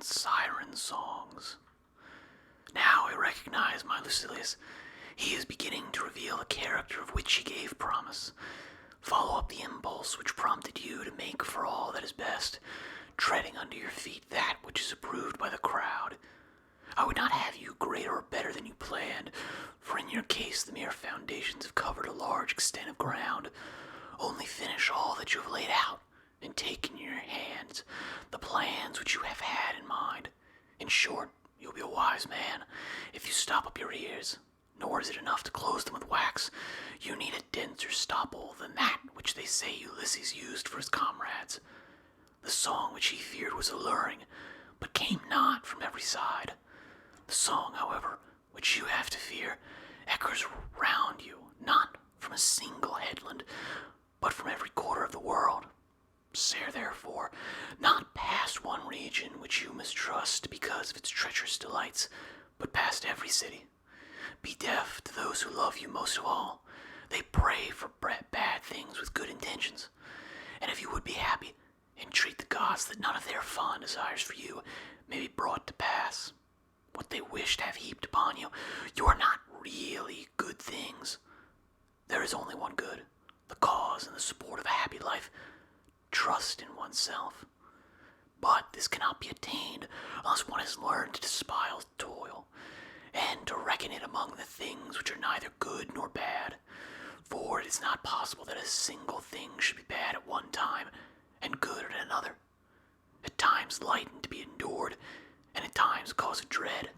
siren songs. Now I recognize my Lucilius. He is beginning to reveal a character of which he gave promise. Follow up the impulse which prompted you to make for all that is best, treading under your feet that which is approved by the crowd. I would not have you greater or better than you planned, for in your case the mere foundations have covered a large extent of ground. Only finish all that you have laid out, and take in your hands the plans which you have had in mind. In short, you'll be a wise man if you stop up your ears. Nor is it enough to close them with wax. You need a denser stopple than that which they say Ulysses used for his comrades. The song which he feared was alluring, but came not from every side. The song, however, which you have to fear, echoes round you, not from a single headland, but from every quarter of the world. Sare, therefore, not past one region which you mistrust because of its treacherous delights, but past every city. Be deaf to those who love you most of all. They pray for bad things with good intentions. And if you would be happy, entreat the gods that none of their fond desires for you may be brought to pass. What they wish to have heaped upon you are not really good things. There is only one good, the cause and the support of a happy life. Trust in oneself. But this cannot be attained unless one has learned to despise toil, and to reckon it among the things which are neither good nor bad. For it is not possible that a single thing should be bad at one time, and good at another. At times lightened to be endured, and at times cause of dread.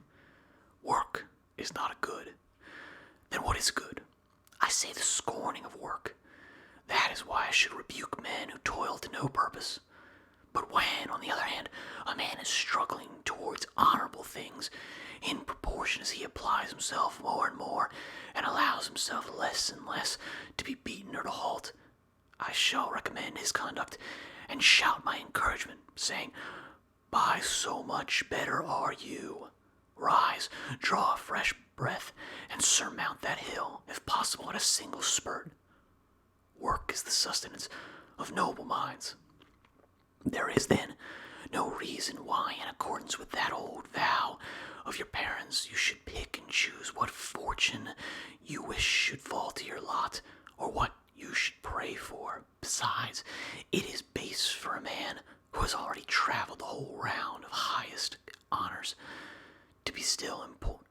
Work is not a good. Then what is good? I say the scorning of work. That is why I should rebuke men who toil to no purpose. But when, on the other hand, a man is struggling towards honorable things, in proportion as he applies himself more and more, and allows himself less and less to be beaten or to halt, I shall recommend his conduct, and shout my encouragement, saying, by so much better are you. Rise, draw a fresh breath, and surmount that hill, if possible at a single spurt. Work is the sustenance of noble minds. There is, then, no reason why, in accordance with that old vow of your parents, you should pick and choose what fortune you wish should fall to your lot, or what you should pray for. Besides, it is base for a man who has already traveled the whole round of highest honors to be still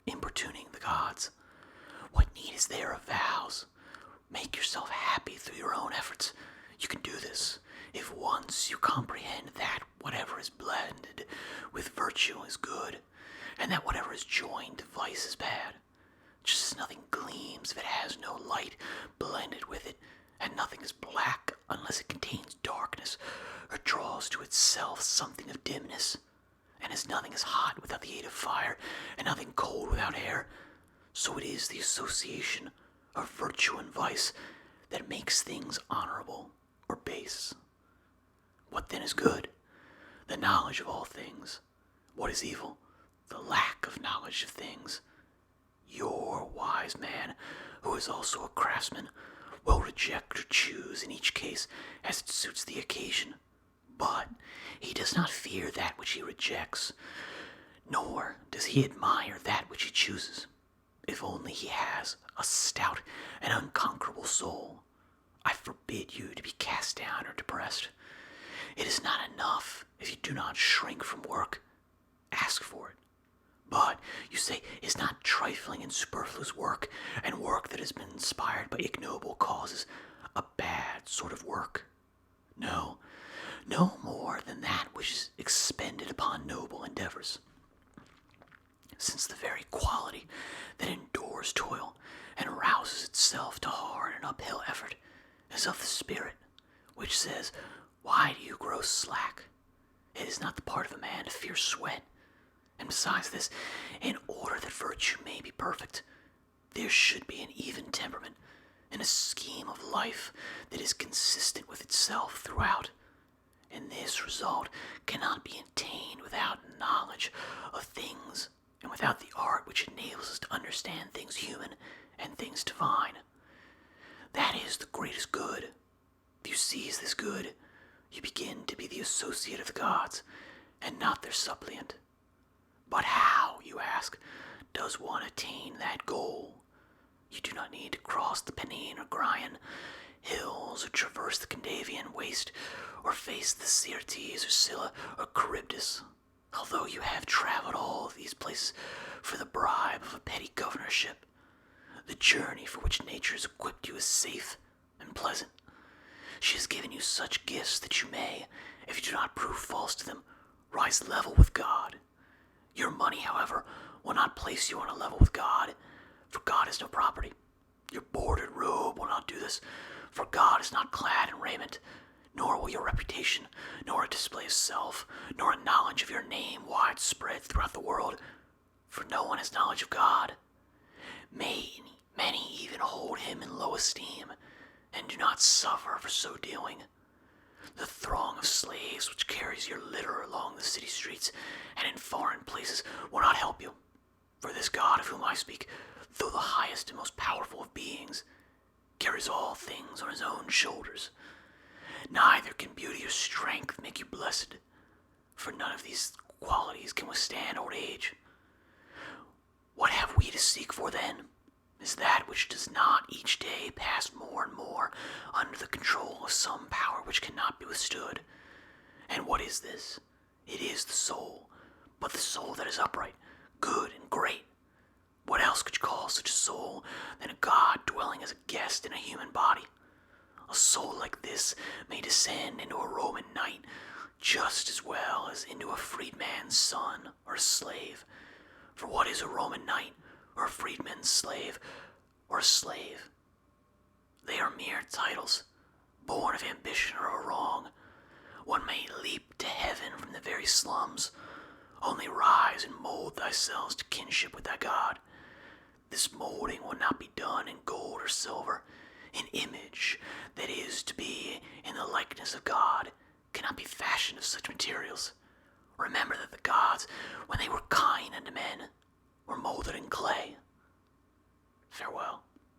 importuning the gods. What need is there of vows? Make yourself happy through your own efforts. You can do this if once you comprehend that whatever is blended with virtue is good, and that whatever is joined to vice is bad. Just as nothing gleams if it has no light blended with it, and nothing is black unless it contains darkness, or draws to itself something of dimness, and as nothing is hot without the aid of fire, and nothing cold without air, so it is the association of virtue and vice that makes things honorable or base. What then is good? The knowledge of all things. What is evil? The lack of knowledge of things. Your wise man, who is also a craftsman, will reject or choose in each case as it suits the occasion. But he does not fear that which he rejects, nor does he admire that which he chooses, if only he has a stout and unconquerable soul. I forbid you to be cast down or depressed. It is not enough if you do not shrink from work. Ask for it. But, you say, is not trifling and superfluous work, and work that has been inspired by ignoble causes, a bad sort of work? No, no more than that which is expended upon noble endeavors. Since the very quality that endures toil and rouses itself to hard and uphill effort is of the spirit, which says, why do you grow slack? It is not the part of a man to fear sweat. And besides this, in order that virtue may be perfect, there should be an even temperament and a scheme of life that is consistent with itself throughout. And this result cannot be attained without knowledge of things and without the art which enables us to understand things human and things divine. That is the greatest good. If you seize this good, you begin to be the associate of the gods and not their suppliant. But how, you ask, does one attain that goal? You do not need to cross the Pennine or Graian hills, or traverse the Candavian waste, or face the Syrtes or Scylla or Charybdis. Although you have traveled all of these places for the bribe of a petty governorship, the journey for which nature has equipped you is safe and pleasant. She has given you such gifts that you may, if you do not prove false to them, rise level with God. Your money, however, will not place you on a level with God, for God is no property. Your bordered robe will not do this, for God is not clad in raiment, nor will your reputation, nor a display of self, nor a knowledge of your name widespread throughout the world, for no one has knowledge of God. Many even hold him in low esteem, and do not suffer for so doing. The throng of slaves which carries your litter along the city streets and in foreign places will not help you, for this God of whom I speak, though the highest and most powerful of beings, carries all things on his own shoulders. Neither can beauty or strength make you blessed, for none of these qualities can withstand old age. What have we to seek for then? Is that which does not each day pass more and more under the control of some power which cannot be withstood. And what is this? It is the soul, but the soul that is upright, good, and great. What else could you call such a soul than a God dwelling as a guest in a human body? A soul like this may descend into a Roman knight just as well as into a freedman's son or a slave. For what is a Roman knight, or a freedman's slave, or a slave? They are mere titles, born of ambition or a wrong. One may leap to heaven from the very slums. Only rise and mold thyself to kinship with thy God. This molding will not be done in gold or silver. An image that is to be in the likeness of God cannot be fashioned of such materials. Remember that the gods, when they were kind unto men, were molded in clay. Farewell.